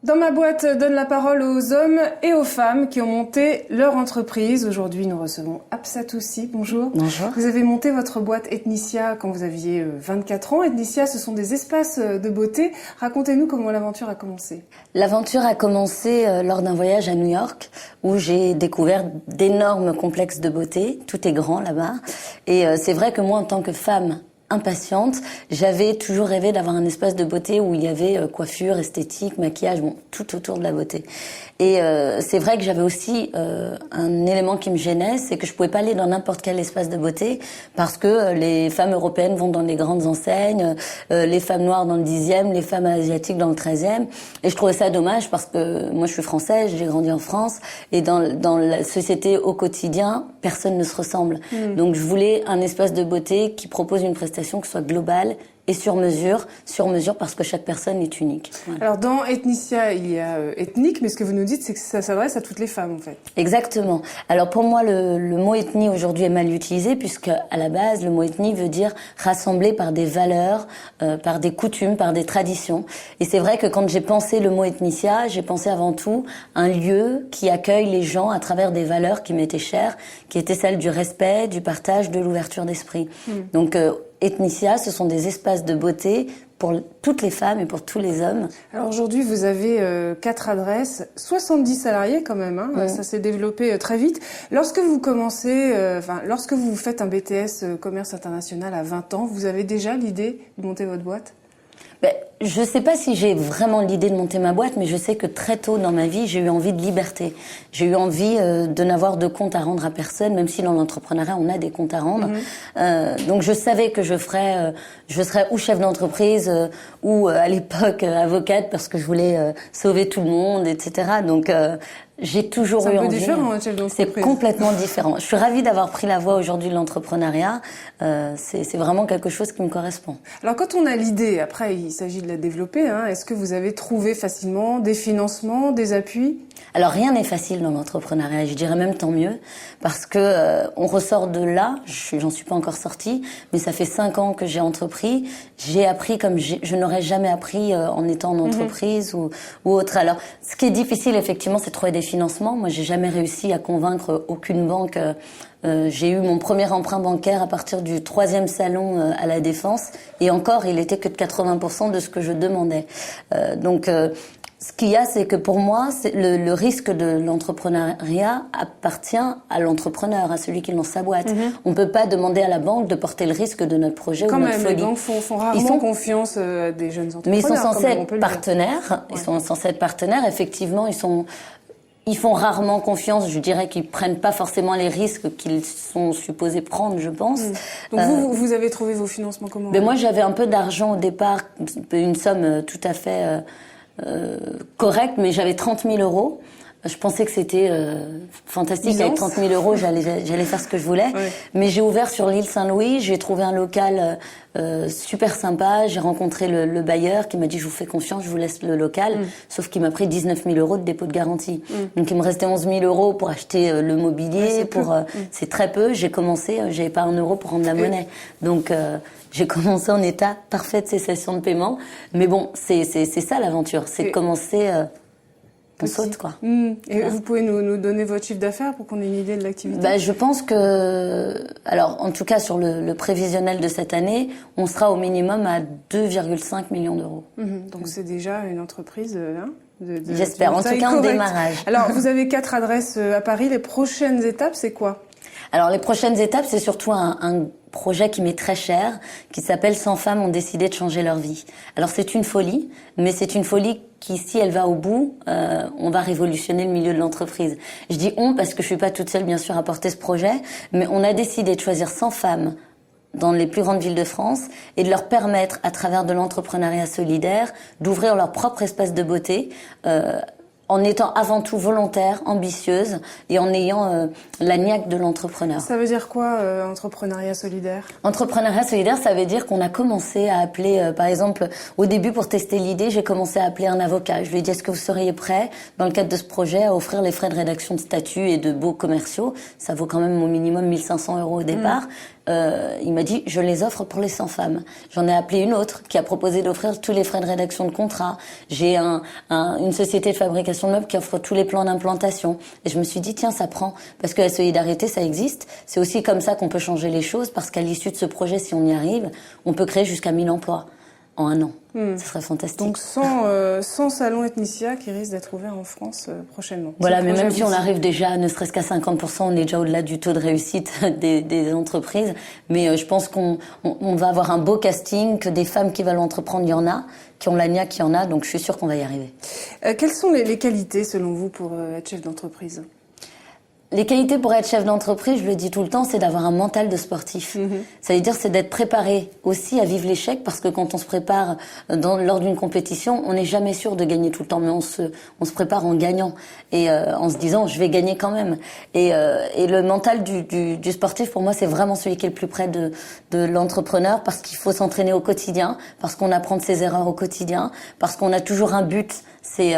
Dans ma boîte donne la parole aux hommes et aux femmes qui ont monté leur entreprise. Aujourd'hui, nous recevons Absatoussi. Bonjour. Bonjour. Vous avez monté votre boîte Ethnicia quand vous aviez 24 ans. Ethnicia, ce sont des espaces de beauté. Racontez-nous comment l'aventure a commencé. L'aventure a commencé lors d'un voyage à New York où j'ai découvert d'énormes complexes de beauté. Tout est grand là-bas. Et c'est vrai que moi, en tant que femme impatiente, j'avais toujours rêvé d'avoir un espace de beauté où il y avait coiffure, esthétique, maquillage, bon, tout autour de la beauté. Et c'est vrai que j'avais aussi un élément qui me gênait, c'est que je pouvais pas aller dans n'importe quel espace de beauté parce que les femmes européennes vont dans les grandes enseignes, les femmes noires dans le 10e, les femmes asiatiques dans le 13e. Et je trouvais ça dommage parce que moi je suis française, j'ai grandi en France et dans la société au quotidien, personne ne se ressemble. Donc je voulais un espace de beauté qui propose une prestation qui soit globale et sur mesure parce que chaque personne est unique. Voilà. Alors dans Ethnicia, il y a ethnique, mais ce que vous nous dites, c'est que ça s'adresse à toutes les femmes en fait. Exactement. Alors pour moi, le mot ethnie aujourd'hui est mal utilisé puisque à la base, le mot ethnie veut dire rassembler par des valeurs, par des coutumes, par des traditions. Et c'est vrai que quand j'ai pensé le mot Ethnicia, j'ai pensé avant tout un lieu qui accueille les gens à travers des valeurs qui m'étaient chères, qui étaient celles du respect, du partage, de l'ouverture d'esprit. Donc Ethnicia, ce sont des espaces de beauté pour toutes les femmes et pour tous les hommes. Alors aujourd'hui, vous avez 4 adresses, 70 salariés quand même, hein, ça s'est développé très vite. Lorsque vous commencez, lorsque vous faites un BTS commerce international à 20 ans, vous avez déjà l'idée de monter votre boîte ? Je sais pas si j'ai vraiment l'idée de monter ma boîte, mais je sais que très tôt dans ma vie, j'ai eu envie de liberté. J'ai eu envie de n'avoir de compte à rendre à personne, même si dans l'entrepreneuriat, on a des comptes à rendre. Donc je savais que je serais ou chef d'entreprise ou à l'époque avocate parce que je voulais sauver tout le monde, etc. Donc j'ai toujours eu envie. C'est un peu différent, un chef d'entreprise. C'est complètement différent. Je suis ravie d'avoir pris la voie aujourd'hui de l'entrepreneuriat. C'est vraiment quelque chose qui me correspond. Alors quand on a l'idée, après il s'agit de la développer, hein, est-ce que vous avez trouvé facilement des financements, des appuis ? Alors rien n'est facile dans l'entrepreneuriat, je dirais même tant mieux, parce que on ressort de là, j'en suis pas encore sortie, mais ça fait 5 ans que j'ai entrepris, j'ai appris comme je n'aurais jamais appris en étant en entreprise ou autre. Alors ce qui est difficile effectivement, c'est de trouver des financements. Moi j'ai jamais réussi à convaincre aucune banque. J'ai eu mon premier emprunt bancaire à partir du 3e salon à la Défense, et encore il était que de 80% de ce que je demandais. Ce qu'il y a, c'est que pour moi, le risque de l'entrepreneuriat appartient à l'entrepreneur, à celui qui lance sa boîte. On peut pas demander à la banque de porter le risque de notre projet ou notre folie. Les banques font rarement confiance à des jeunes entrepreneurs. Mais ils sont censés être partenaires. Ils sont censés être partenaires. Effectivement, ils font rarement confiance. Je dirais qu'ils prennent pas forcément les risques qu'ils sont supposés prendre, je pense. Donc vous avez trouvé vos financements comment ? Moi, j'avais un peu d'argent au départ, une somme tout à fait correct, mais j'avais 30 000 euros. Je pensais que c'était fantastique. Avec 30 000 euros, j'allais faire ce que je voulais. Mais j'ai ouvert sur l'île Saint-Louis. J'ai trouvé un local super sympa. J'ai rencontré le bailleur qui m'a dit « Je vous fais confiance, je vous laisse le local ». Sauf qu'il m'a pris 19 000 euros de dépôt de garantie. Donc il me restait 11 000 euros pour acheter le mobilier. C'est très peu. J'ai commencé, j'avais pas 1 euro pour rendre la monnaie. Donc j'ai commencé en état parfait de cessation de paiement. Mais bon, c'est ça l'aventure. C'est de commencer... on saute, quoi. Et vous pouvez nous donner votre chiffre d'affaires pour qu'on ait une idée de l'activité ? Je pense que, alors, en tout cas, sur le prévisionnel de cette année, on sera au minimum à 2,5 millions d'euros. Donc c'est déjà une entreprise, j'espère. En tout cas, en démarrage. Alors, vous avez 4 adresses à Paris. Les prochaines étapes, c'est quoi ? Alors, les prochaines étapes, c'est surtout un projet qui m'est très cher, qui s'appelle « 100 femmes ont décidé de changer leur vie ». Alors, c'est une folie, mais c'est une folie qui, si elle va au bout, on va révolutionner le milieu de l'entreprise. Je dis « on » parce que je suis pas toute seule, bien sûr, à porter ce projet, mais on a décidé de choisir 100 femmes dans les plus grandes villes de France et de leur permettre, à travers de l'entrepreneuriat solidaire, d'ouvrir leur propre espace de beauté, en étant avant tout volontaire, ambitieuse et en ayant la niaque de l'entrepreneur. Ça veut dire quoi, entrepreneuriat solidaire ? Entrepreneuriat solidaire, ça veut dire qu'on a commencé à appeler, par exemple, au début pour tester l'idée, j'ai commencé à appeler un avocat. Je lui ai dit, est-ce que vous seriez prêt, dans le cadre de ce projet, à offrir les frais de rédaction de statut et de baux commerciaux ? Ça vaut quand même au minimum 1 500 euros au départ. il m'a dit, je les offre pour les 100 femmes. J'en ai appelé une autre qui a proposé d'offrir tous les frais de rédaction de contrat. J'ai une société de fabrication de meubles qui offre tous les plans d'implantation. Et je me suis dit, tiens, ça prend. Parce que la solidarité, ça existe. C'est aussi comme ça qu'on peut changer les choses, parce qu'à l'issue de ce projet, si on y arrive, on peut créer jusqu'à 1000 emplois en un an. Ce serait fantastique. Donc 100 salons Ethnicia qui risquent d'être ouverts en France prochainement. Voilà, mais même si on arrive déjà, ne serait-ce qu'à 50%, on est déjà au-delà du taux de réussite des entreprises. Mais je pense qu'on va avoir un beau casting, que des femmes qui veulent entreprendre, il y en a, qui ont la niaque, il y en a, donc je suis sûre qu'on va y arriver. Quelles sont les qualités, selon vous, pour être chef d'entreprise ? Les qualités pour être chef d'entreprise, je le dis tout le temps, c'est d'avoir un mental de sportif. Ça veut dire, c'est d'être préparé aussi à vivre l'échec, parce que quand on se prépare lors d'une compétition, on n'est jamais sûr de gagner tout le temps, mais on se prépare en gagnant et en se disant, je vais gagner quand même. Et le mental du sportif, pour moi, c'est vraiment celui qui est le plus près de l'entrepreneur, parce qu'il faut s'entraîner au quotidien, parce qu'on apprend de ses erreurs au quotidien, parce qu'on a toujours un but. C'est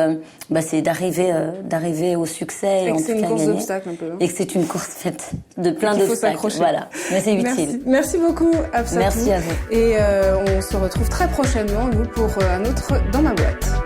d'arriver au succès et en tout cas gagner. Et que c'est une course d'obstacles un peu. Et que c'est une course faite de plein d'obstacles. Voilà, mais c'est utile. Merci beaucoup, Hafsatou. Merci à vous. Et on se retrouve très prochainement, nous, pour un autre Dans ma boîte.